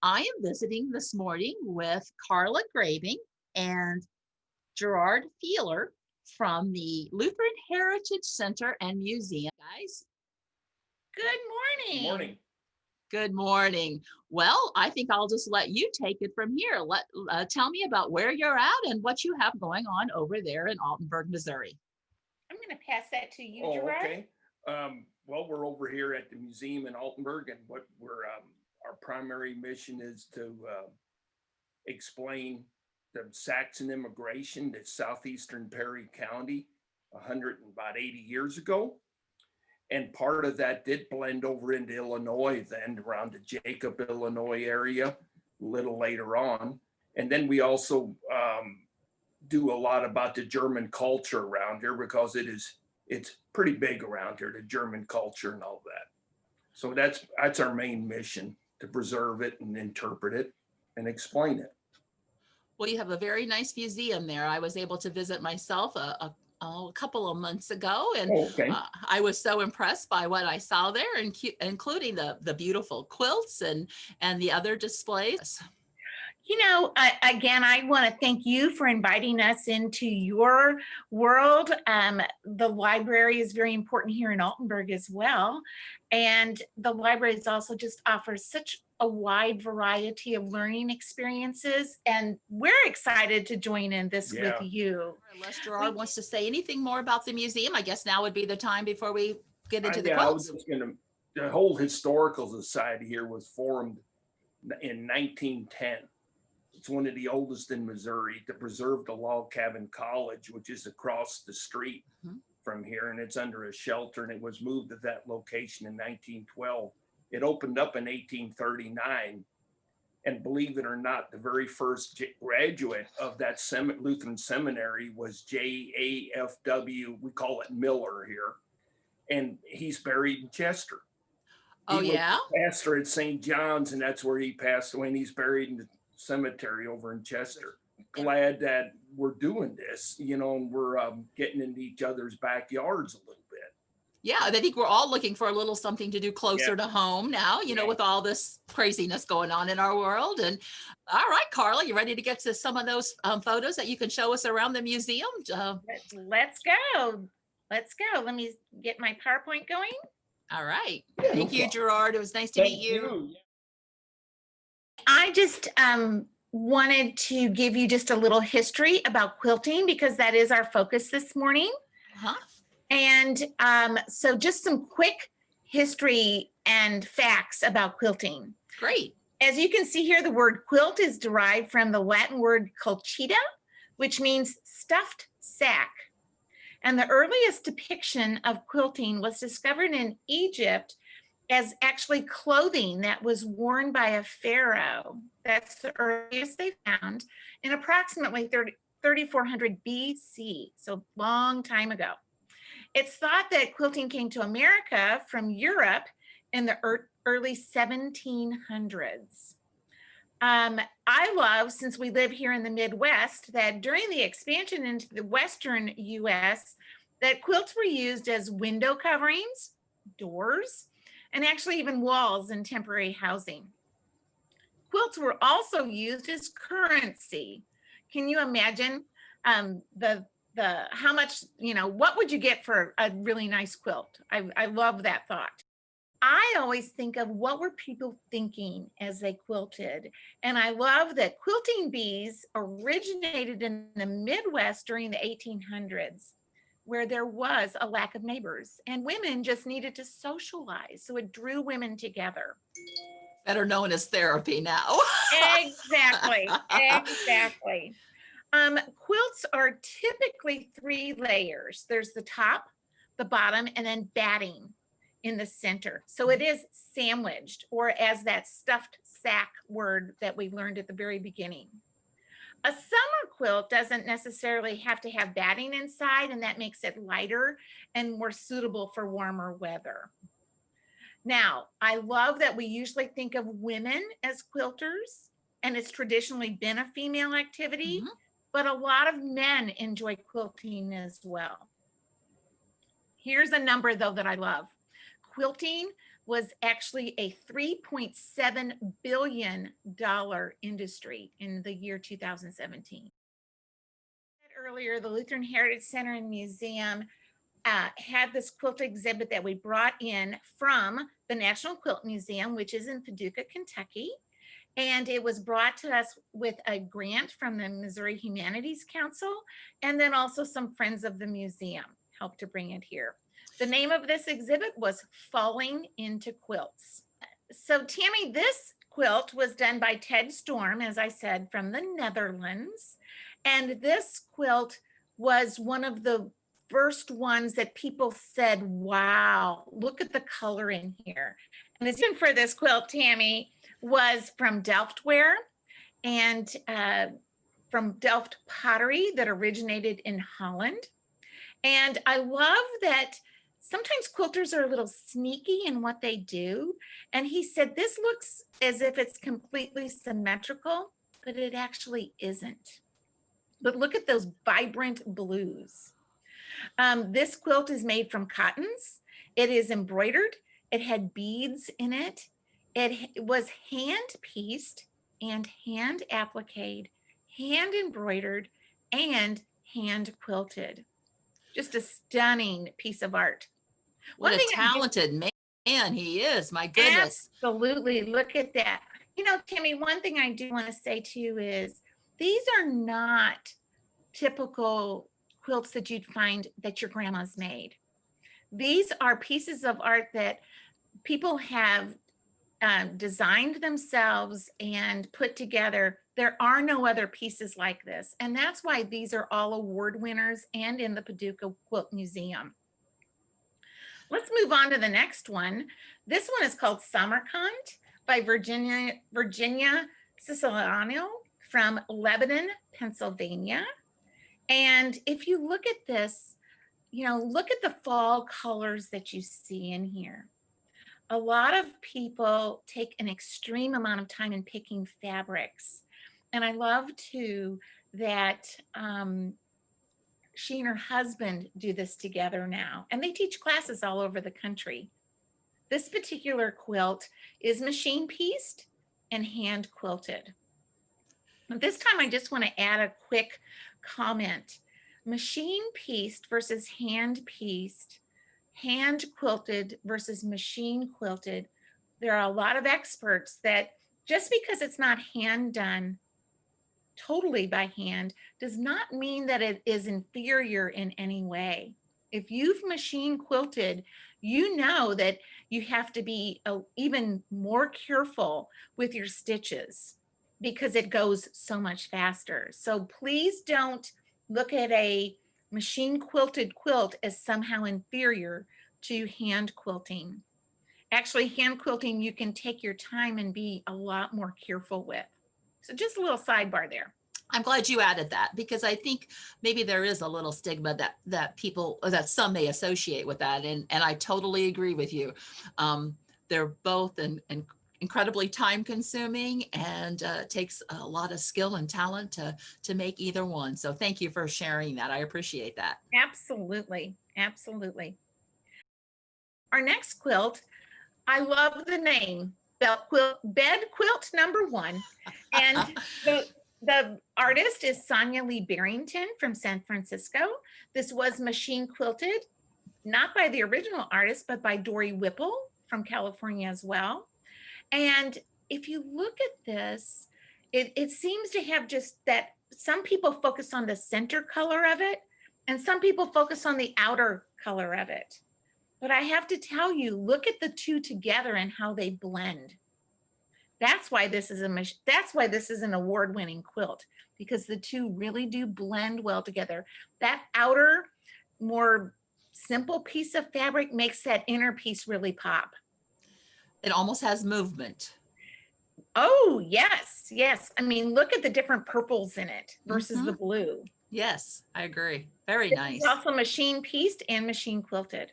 I am visiting this morning with Carla Graving and Gerard Feeler from the Lutheran Heritage Center and Museum. Guys, Good morning. Morning. good morning. Well, I think I'll just let you take it from here. Tell me about where you're at and what you have going on over there in Altenburg, Missouri. I'm going to pass that to you, Oh, Gerard. okay. Well, we're over here at the museum in Altenburg, and what our primary mission is to explain the Saxon immigration to southeastern Perry County 180 years ago. And part of that did blend over into Illinois then, around the Jacob, Illinois area, a little later on. And then we also do a lot about the German culture around here, because it's pretty big around here, the German culture and all that. So that's our main mission, to preserve it and interpret it and explain it. Well, you have a very nice museum there. I was able to visit myself a couple of months ago, and Okay. I was so impressed by what I saw there, including the beautiful quilts and the other displays. You know, again, I want to thank you for inviting us into your world. The library is very important here in Altenburg as well. And the library is also just offers such a wide variety of learning experiences. And we're excited to join in this with you. Unless Gerard wants to say anything more about the museum, I guess now would be the time before we get into the I was quilts. just the whole historical society here was formed in 1910. It's one of the oldest in Missouri, to preserve the Log Cabin College, which is across the street from here, and it's under a shelter, and it was moved to that location in 1912. It opened up in 1839, and believe it or not, the very first graduate of that Lutheran seminary was J.A.F.W., we call it Miller here, and he's buried in Chester. Oh, yeah? Pastor at St. John's, and that's where he passed away, and he's buried in the cemetery over in Chester. Glad that we're doing this, and we're getting into each other's backyards a little bit. Yeah, I think we're all looking for a little something to do closer to home now, with all this craziness going on in our world. And all right, Carla, you ready to get to some of those photos that you can show us around the museum? Let's go. Let's go. Let me get my PowerPoint going. All right. Thank you, Gerard. It was nice to meet you. I just wanted to give you just a little history about quilting, because that is our focus this morning. And so just some quick history and facts about quilting. Great. As you can see here, the word quilt is derived from the Latin word culcita, which means stuffed sack. And the earliest depiction of quilting was discovered in Egypt as actually clothing that was worn by a pharaoh. That's the earliest they found, in approximately 3400 BC, so long time ago. It's thought that quilting came to America from Europe in the early 1700s. I love, since we live here in the Midwest, that during the expansion into the Western US, that quilts were used as window coverings, doors, and actually even walls in temporary housing. Quilts were also used as currency. Can you imagine how much, what would you get for a really nice quilt? I love that thought. I always think of what were people thinking as they quilted. And I love that quilting bees originated in the Midwest during the 1800s, where there was a lack of neighbors and women just needed to socialize. So it drew women together. Better known as therapy now. Exactly. Quilts are typically 3 layers. There's the top, the bottom, and then batting in the center. So it is sandwiched, or as that stuffed sack word that we learned at the very beginning. A summer quilt doesn't necessarily have to have batting inside, and that makes it lighter and more suitable for warmer weather. Now, I love that we usually think of women as quilters, and it's traditionally been a female activity, but a lot of men enjoy quilting as well. Here's a number, though, that I love. Quilting was actually a $3.7 billion industry in the year 2017. Earlier, the Lutheran Heritage Center and Museum had this quilt exhibit that we brought in from the National Quilt Museum, which is in Paducah, Kentucky. And it was brought to us with a grant from the Missouri Humanities Council, and then also some friends of the museum helped to bring it here. The name of this exhibit was Falling into Quilts. So Tammy, this quilt was done by Ted Storm, as I said, from the Netherlands. And this quilt was one of the first ones that people said, wow, look at the color in here. And the reason for this quilt, Tammy, was from Delftware and from Delft pottery that originated in Holland. And I love that sometimes quilters are a little sneaky in what they do. And he said, this looks as if it's completely symmetrical, but it actually isn't. But look at those vibrant blues. This quilt is made from cottons. It is embroidered. It had beads in it. It was hand pieced and hand appliqued, hand embroidered, and hand quilted. Just a stunning piece of art. What a talented man he is, my goodness. Absolutely, look at that. You know, Tammy, one thing I do want to say too is these are not typical quilts that you'd find that your grandma's made. These are pieces of art that people have designed themselves and put together. There are no other pieces like this. And that's why these are all award winners and in the Paducah Quilt Museum. Let's move on to the next one. This one is called Samarkand by Virginia Siciliano from Lebanon, Pennsylvania. And if you look at this, you know, look at the fall colors that you see in here. A lot of people take an extreme amount of time in picking fabrics. And I love too that she and her husband do this together now. And they teach classes all over the country. This particular quilt is machine pieced and hand quilted. This time I just want to add a quick comment. Machine pieced versus hand pieced, hand quilted versus machine quilted. There are a lot of experts that just because it's not hand done totally by hand does not mean that it is inferior in any way. If you've machine quilted, you know that you have to be even more careful with your stitches because it goes so much faster. So please don't look at a machine quilted quilt as somehow inferior to hand quilting. Actually, hand quilting, you can take your time and be a lot more careful with. So just a little sidebar there. I'm glad you added that because I think maybe there is a little stigma that people, that some may associate with that. And I totally agree with you. They're both incredibly time consuming and takes a lot of skill and talent to make either one. So thank you for sharing that. I appreciate that. Absolutely. Absolutely. Our next quilt, I love the name, bed quilt number 1. And the artist is Sonia Lee Barrington from San Francisco. This was machine quilted, not by the original artist, but by Dory Whipple from California as well. And if you look at this, it seems to have just that some people focus on the center color of it, and some people focus on the outer color of it. But I have to tell you, look at the two together and how they blend. That's why this is an award-winning quilt, because the two really do blend well together. That outer, more simple piece of fabric makes that inner piece really pop. It almost has movement. Oh, yes, yes. I mean, look at the different purples in it versus the blue. Yes, I agree. Very This nice. is also machine pieced and machine quilted.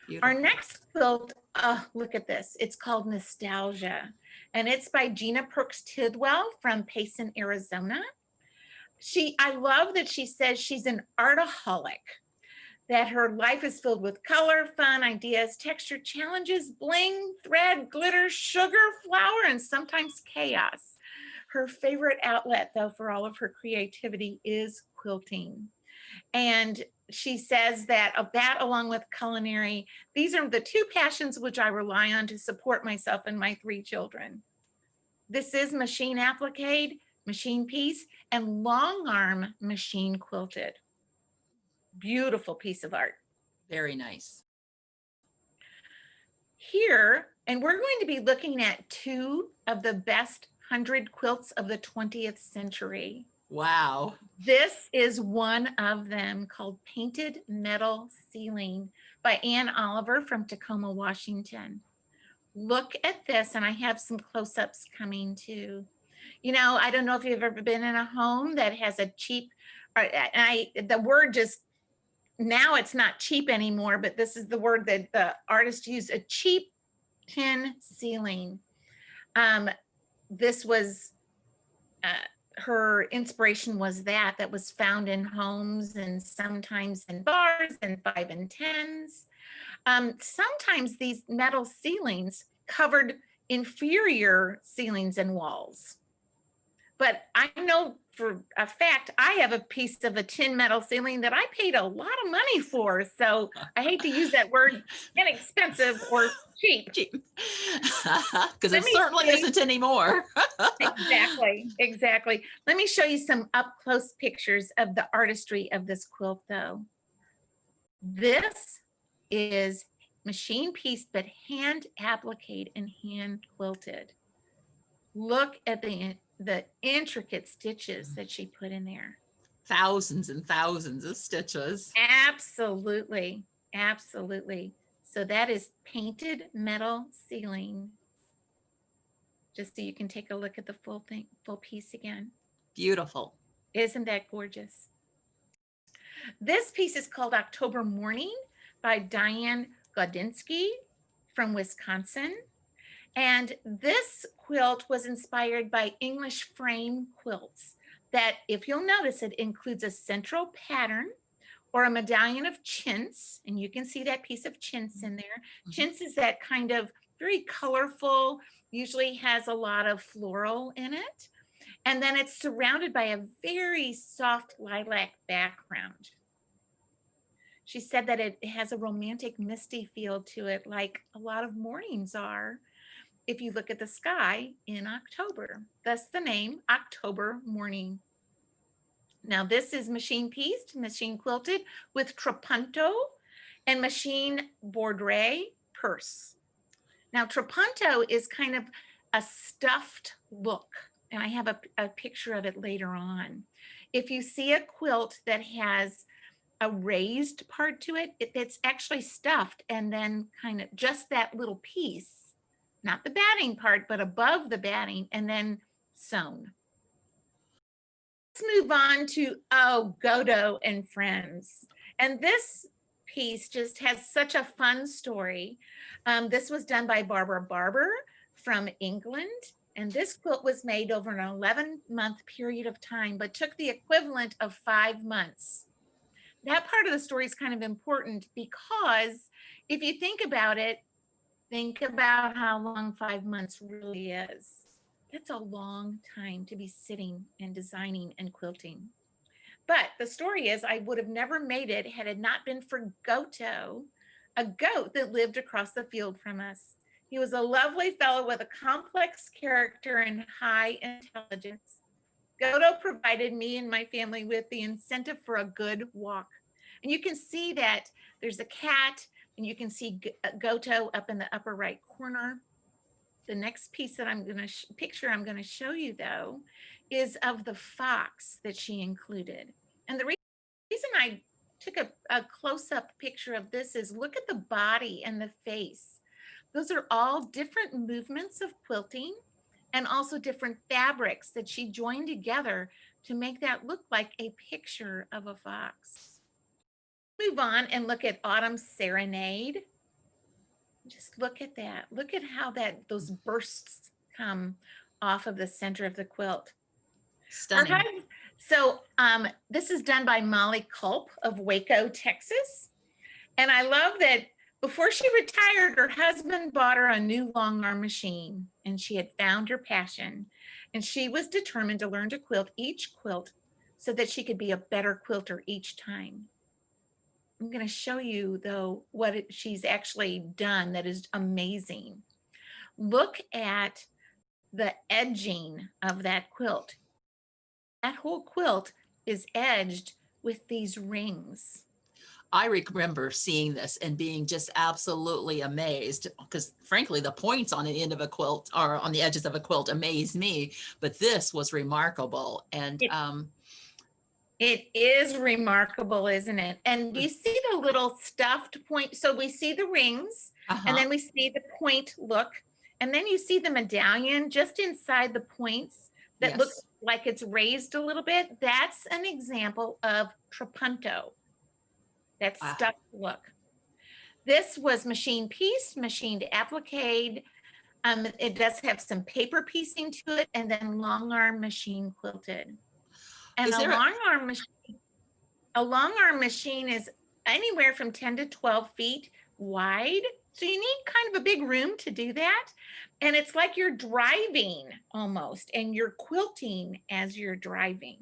Beautiful. Our next quilt, look at this. It's called Nostalgia, and it's by Gina Perks Tidwell from Payson, Arizona. I love that she says she's an artaholic. that her life is filled with color, fun, ideas, texture, challenges, bling, thread, glitter, sugar, flour, and sometimes chaos. Her favorite outlet, though, for all of her creativity is quilting. And she says that of that, along with culinary, these are the two passions which I rely on to support myself and my 3 children. This is machine applique, machine piece, and long arm machine quilted. Beautiful piece of art. Very nice. Here, and we're going to be looking at 2 of the best 100 quilts of the 20th century. Wow. This is one of them, called Painted Metal Ceiling by Ann Oliver from Tacoma, Washington. Look at this, and I have some close-ups coming too. You know, I don't know if you've ever been in a home that has a cheap, the word just, now it's not cheap anymore, but this is the word that the artist used, a cheap tin ceiling. This was, her inspiration was that was found in homes and sometimes in bars and 5 and 10s. Sometimes these metal ceilings covered inferior ceilings and walls. But I know for a fact, I have a piece of a tin metal ceiling that I paid a lot of money for. So I hate to use that word inexpensive or cheap. Cheap. Because it certainly isn't anymore. Exactly. Let me show you some up close pictures of the artistry of this quilt though. This is machine pieced, but hand appliqued and hand quilted. Look at the intricate stitches that she put in there. Thousands and thousands of stitches. Absolutely. So that is Painted Metal Ceiling. Just so you can take a look at the full piece again. Beautiful. Isn't that gorgeous? This piece is called October Morning by Diane Godinsky from Wisconsin. And this quilt was inspired by English frame quilts that, if you'll notice, it includes a central pattern or a medallion of chintz. And you can see that piece of chintz in there. Chintz is that kind of very colorful, usually has a lot of floral in it. And then it's surrounded by a very soft lilac background. She said that it has a romantic, misty feel to it, like a lot of mornings are if you look at the sky in October. Thus the name October Morning. Now this is machine pieced, machine quilted with trapunto and machine bordure purse. Now trapunto is kind of a stuffed look, and I have a picture of it later on. If you see a quilt that has a raised part to it, it's actually stuffed and then kind of just that little piece, not the batting part, but above the batting, and then sewn. Let's move on to, Godot and Friends. And this piece just has such a fun story. This was done by Barbara Barber from England. And this quilt was made over an 11-month period of time, but took the equivalent of 5 months. That part of the story is kind of important because if you think about it, think about how long 5 months really is. That's a long time to be sitting and designing and quilting. But the story is I would have never made it had it not been for Goto, a goat that lived across the field from us. He was a lovely fellow with a complex character and high intelligence. Goto provided me and my family with the incentive for a good walk. And you can see that there's a cat, and you can see Goto up in the upper right corner. The next piece that I'm going to show you though is of the fox that she included. And the reason I took a close-up picture of this is look at the body and the face. Those are all different movements of quilting and also different fabrics that she joined together to make that look like a picture of a fox. Move on and look at Autumn Serenade. Just look at that. Look at how those bursts come off of the center of the quilt. Stunning. So this is done by Molly Culp of Waco, Texas. And I love that before she retired, her husband bought her a new long arm machine and she had found her passion. And she was determined to learn to quilt each quilt so that she could be a better quilter each time. I'm going to show you, though, what she's actually done that is amazing. Look at the edging of that quilt. That whole quilt is edged with these rings. I remember seeing this and being just absolutely amazed because frankly, the points on the end of a quilt or on the edges of a quilt amaze me, but this was remarkable. And It is remarkable, isn't it? And you see the little stuffed point. So we see the rings and then we see the point look, and then you see the medallion just inside the points that looks yes, like it's raised a little bit. That's an example of trapunto. That wow. stuffed look. This was machine pieced, machined appliqued. It does have some paper piecing to it, and then long arm machine quilted. And Is there a, a long arm machine is anywhere from 10 to 12 feet wide. So you need kind of a big room to do that. And it's like you're driving almost, and you're quilting as you're driving.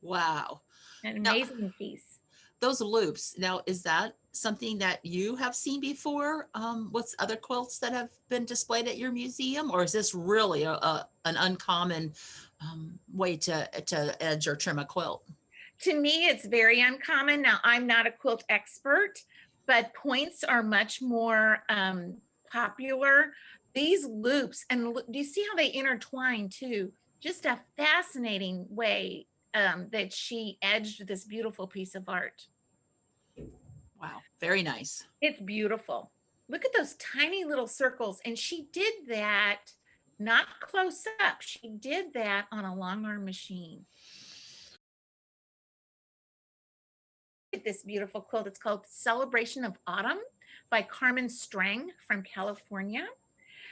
wow. An Now, amazing piece. those loops, now, is that something that you have seen before with other quilts that have been displayed at your museum? Or is this really an uncommon way to edge or trim a quilt? To me, it's very uncommon. Now, I'm not a quilt expert, but points are much more popular. These loops, and do you see how they intertwine too? Just a fascinating way that she edged this beautiful piece of art. Wow, very nice. It's beautiful. Look at those tiny little circles. And she did that not close up. She did that on a long arm machine. This beautiful quilt. It's called Celebration of Autumn by Carmen Strang from California.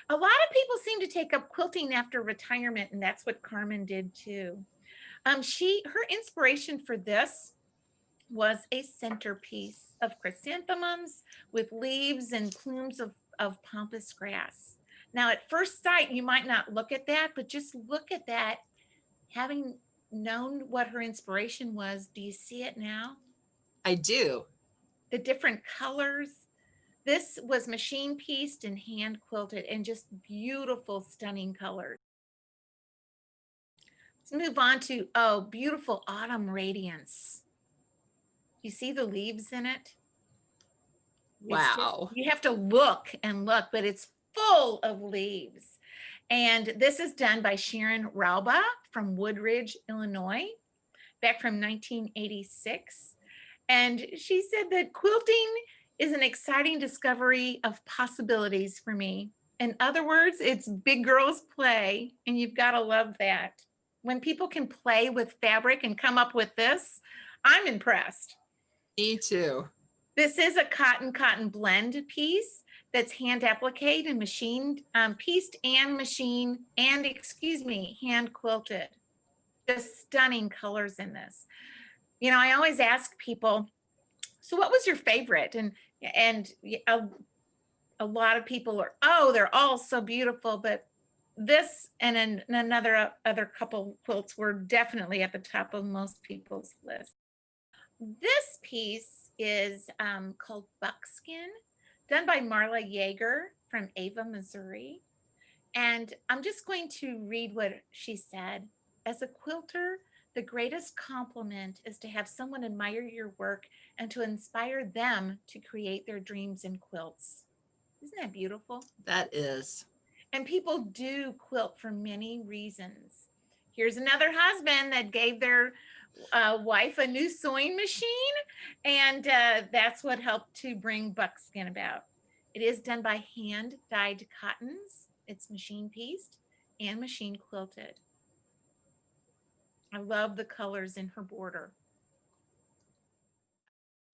A lot of people seem to take up quilting after retirement, and that's what Carmen did too. Her inspiration for this was a centerpiece of chrysanthemums with leaves and plumes of pampas grass. Now, at first sight, you might not look at that, but just look at that. Having known what her inspiration was, do you see it now? I do. The different colors. This was machine pieced and hand quilted and just beautiful, stunning colors. Let's move on to, oh, beautiful autumn radiance. You see the leaves in it? Wow. You have to look and look, but it's full of leaves. And this is done by Sharon Rauba from Woodridge, Illinois, back from 1986. And she said that quilting is an exciting discovery of possibilities for me. In other words, it's big girls play, and you've got to love that. When people can play with fabric and come up with this, I'm impressed. Me too. This is a cotton blend piece that's hand appliqued and machined, pieced and machined, and hand quilted. Just stunning colors in this. You know, I always ask people, so what was your favorite? And a lot of people are, oh, they're all so beautiful, but this and another other couple quilts were definitely at the top of most people's list. This piece is called Buckskin, done by Marla Yeager from Ava, Missouri. And I'm just going to read what she said. As a quilter, the greatest compliment is to have someone admire your work and to inspire them to create their dreams in quilts. Isn't that beautiful? That is. And people do quilt for many reasons. Here's another husband that gave their wife a new sewing machine, and that's what helped to bring Buckskin about. It is done by hand dyed cottons. It's machine pieced and machine quilted. I love the colors in her border.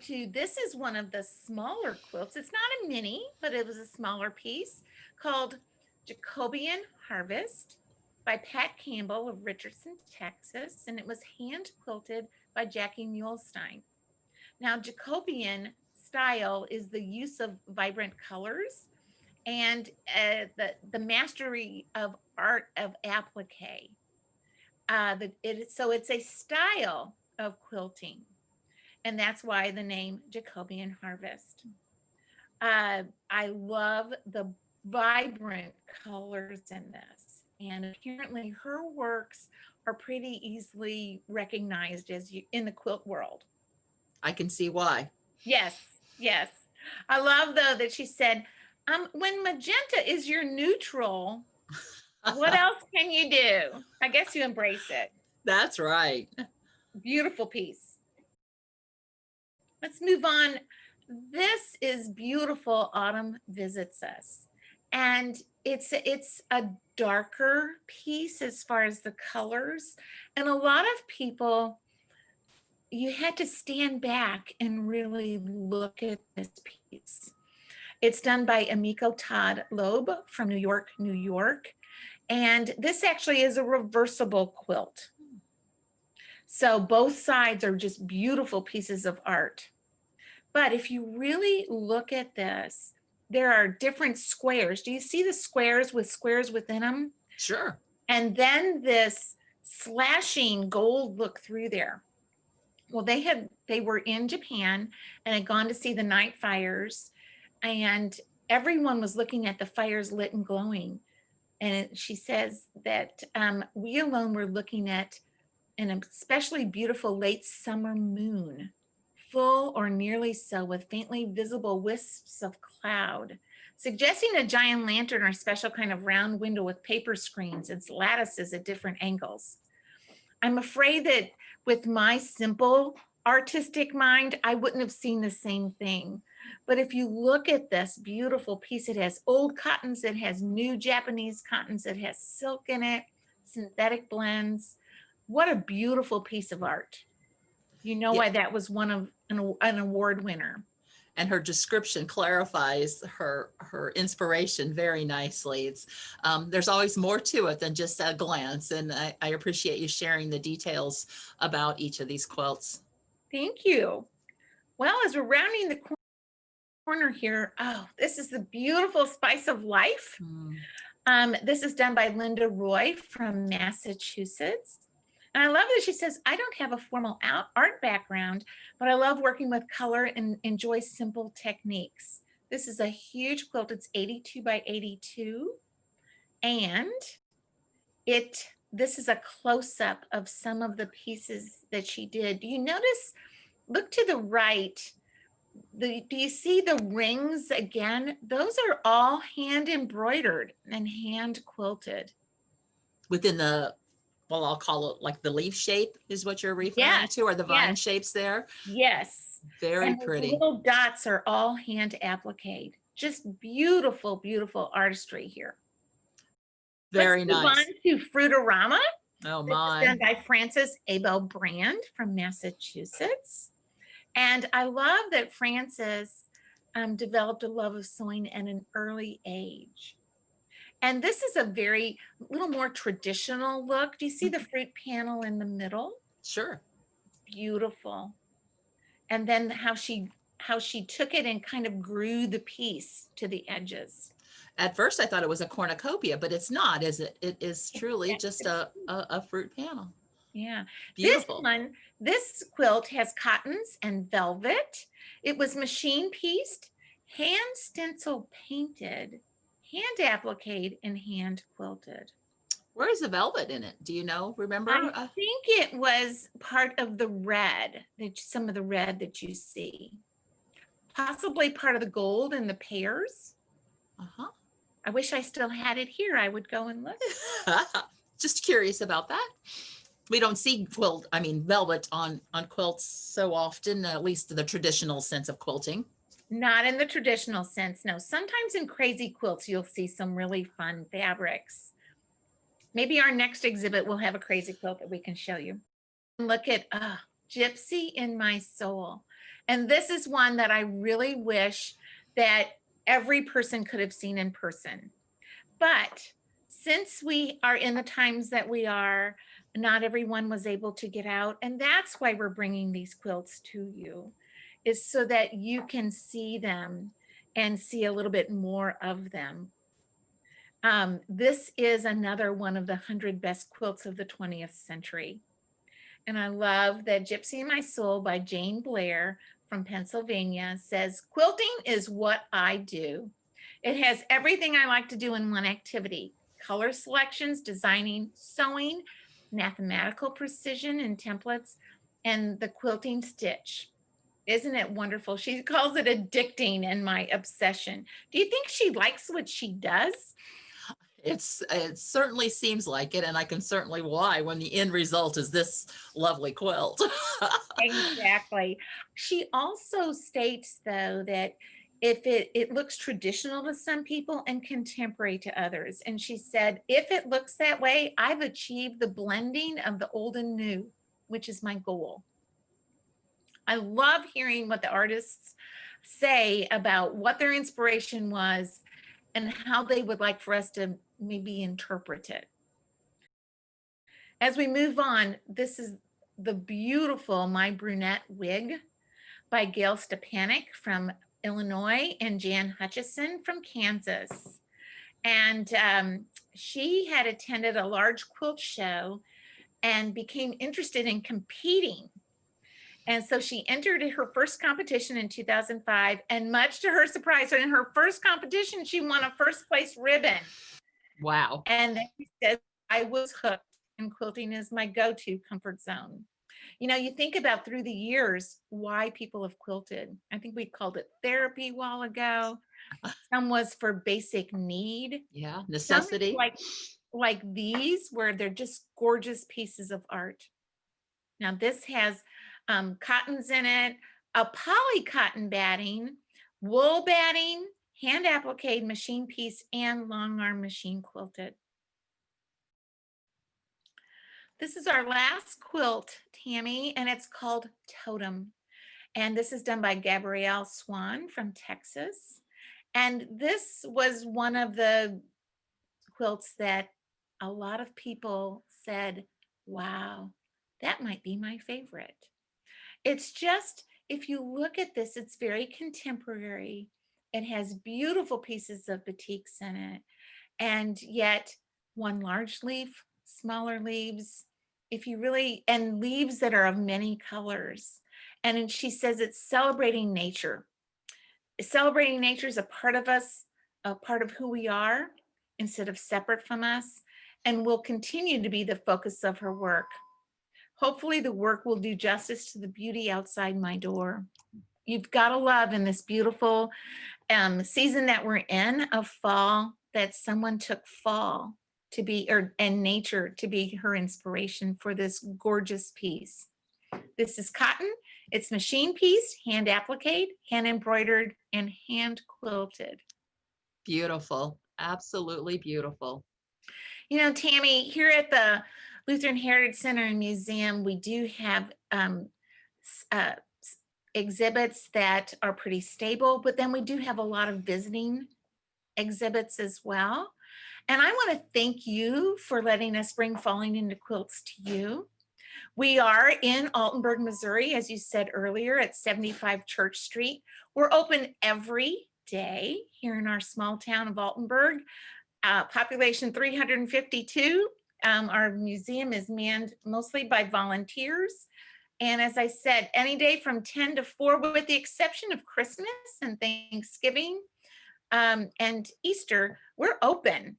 This is one of the smaller quilts. It's not a mini, but it was a smaller piece called Jacobean Harvest by Pat Campbell of Richardson, Texas, and it was hand quilted by Jackie Muhlstein. Now, Jacobean style is the use of vibrant colors and the mastery of art of applique. So it's a style of quilting, and that's why the name Jacobean Harvest. I love the vibrant colors in this, and apparently her works are pretty easily recognized as you in the quilt world. I can see why. Yes, yes. I love though that she said, when magenta is your neutral, what else can you do? I guess you embrace it. That's right. Beautiful piece. Let's move on. This is beautiful. Autumn Visits Us. And it's a darker piece as far as the colors. And a lot of people, you had to stand back and really look at this piece. It's done by Emiko Todd Loeb from New York, New York. And this actually is a reversible quilt. So both sides are just beautiful pieces of art. But if you really look at this, there are different squares. Do you see the squares with squares within them? Sure. And then this slashing gold look through there. Well, they were in Japan and had gone to see the night fires, and everyone was looking at the fires lit and glowing. And she says that we alone were looking at an especially beautiful late summer moon, full or nearly so, with faintly visible wisps of cloud, suggesting a giant lantern or a special kind of round window with paper screens and lattices at different angles. I'm afraid that with my simple artistic mind, I wouldn't have seen the same thing. But if you look at this beautiful piece, it has old cottons, it has new Japanese cottons, it has silk in it, synthetic blends. What a beautiful piece of art. You know why that was one of an award winner. And her description clarifies her inspiration very nicely. It's there's always more to it than just a glance, and I appreciate you sharing the details about each of these quilts. Thank you. Well, as we're rounding the corner here, oh, this is the beautiful Spice of Life. This is done by Linda Roy from Massachusetts. And I love that she says, I don't have a formal art background, but I love working with color and enjoy simple techniques. This is a huge quilt. It's 82 by 82. And this is a close-up of some of the pieces that she did. Do you notice, look to the right, do you see the rings again? Those are all hand embroidered and hand quilted. Within the, well, I'll call it like the leaf shape is what you're referring to, or the vine shapes there? Yes. Very and pretty. The little dots are all hand appliqued. Just beautiful, beautiful artistry here. Very Let's move nice. on to Fruitorama. Oh This my. is done by Frances Abel Brand from Massachusetts. And I love that Frances developed a love of sewing at an early age. And this is a very little more traditional look. Do you see the fruit panel in the middle? Sure. Beautiful. And then how she took it and kind of grew the piece to the edges. At first I thought it was a cornucopia, but it's not, is it? It is truly just a fruit panel. Yeah. Beautiful. This quilt has cottons and velvet. It was machine pieced, hand stencil painted, hand appliqued, and hand quilted. Where is the velvet in it? Do you know? Remember? I think it was part of the red, some of the red that you see. Possibly part of the gold and the pears. I wish I still had it here. I would go and look. Just curious about that. We don't see velvet on quilts so often, at least in the traditional sense of quilting. Not in the traditional sense, no. Sometimes in crazy quilts, you'll see some really fun fabrics. Maybe our next exhibit will have a crazy quilt that we can show you. Look at Gypsy in My Soul. And this is one that I really wish that every person could have seen in person. But since we are in the times that we are, not everyone was able to get out. And that's why we're bringing these quilts to you. is so that you can see them and see a little bit more of them. This is another one of the 100 best quilts of the 20th century. And I love that Gypsy in My Soul by Jane Blair from Pennsylvania says, quilting is what I do. It has everything I like to do in one activity: color selections, designing, sewing, mathematical precision in templates, and the quilting stitch. Isn't it wonderful? She calls it addicting and my obsession. Do you think she likes what she does? It certainly seems like it, and I can certainly why when the end result is this lovely quilt. Exactly. She also states, though, that if it looks traditional to some people and contemporary to others. And she said, if it looks that way, I've achieved the blending of the old and new, which is my goal. I love hearing what the artists say about what their inspiration was and how they would like for us to maybe interpret it. As we move on, this is the beautiful My Brunette Wig by Gail Stepanek from Illinois and Jan Hutchison from Kansas. And she had attended a large quilt show and became interested in competing. And so she entered her first competition in 2005. And much to her surprise, in her first competition, she won a first place ribbon. Wow. And then she says, I was hooked, and quilting is my go-to comfort zone. You know, you think about through the years why people have quilted. I think we called it therapy a while ago. Some was for basic need. Yeah, Some necessity. like these, where they're just gorgeous pieces of art. Now this has cottons in it, a poly cotton batting, wool batting, hand appliqued machine piece, and long arm machine quilted. This is our last quilt, Tammy, and it's called Totem. And this is done by Gabrielle Swan from Texas. And this was one of the quilts that a lot of people said, wow, that might be my favorite. It's just, if you look at this, it's very contemporary. It has beautiful pieces of batiks in it, and yet one large leaf, smaller leaves, if you really, and leaves that are of many colors. And she says it's celebrating nature. Celebrating nature is a part of us, a part of who we are, instead of separate from us, and will continue to be the focus of her work. Hopefully the work will do justice to the beauty outside my door. You've got to love in this beautiful season that we're in of fall, that someone took fall to be, and nature to be her inspiration for this gorgeous piece. This is cotton. It's machine piece, hand appliqued, hand embroidered, and hand quilted. Beautiful. Absolutely beautiful. You know, Tammy, here at the Lutheran Heritage Center and Museum, we do have exhibits that are pretty stable, but then we do have a lot of visiting exhibits as well. And I want to thank you for letting us bring Falling into Quilts to you. We are in Altenburg, Missouri, as you said earlier, at 75 Church Street. We're open every day here in our small town of Altenburg. Population 352. Our museum is manned mostly by volunteers. And as I said, any day from 10 to 4, with the exception of Christmas and Thanksgiving and Easter, we're open.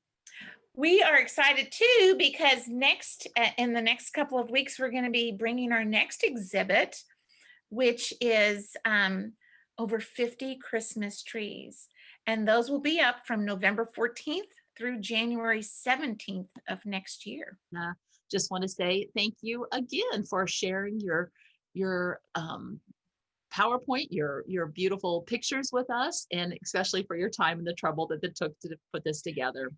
We are excited too, because in the next couple of weeks, we're going to be bringing our next exhibit, which is over 50 Christmas trees. And those will be up from November 14th through January 17th of next year. Just want to say thank you again for sharing your PowerPoint, your beautiful pictures with us, and especially for your time and the trouble that it took to put this together.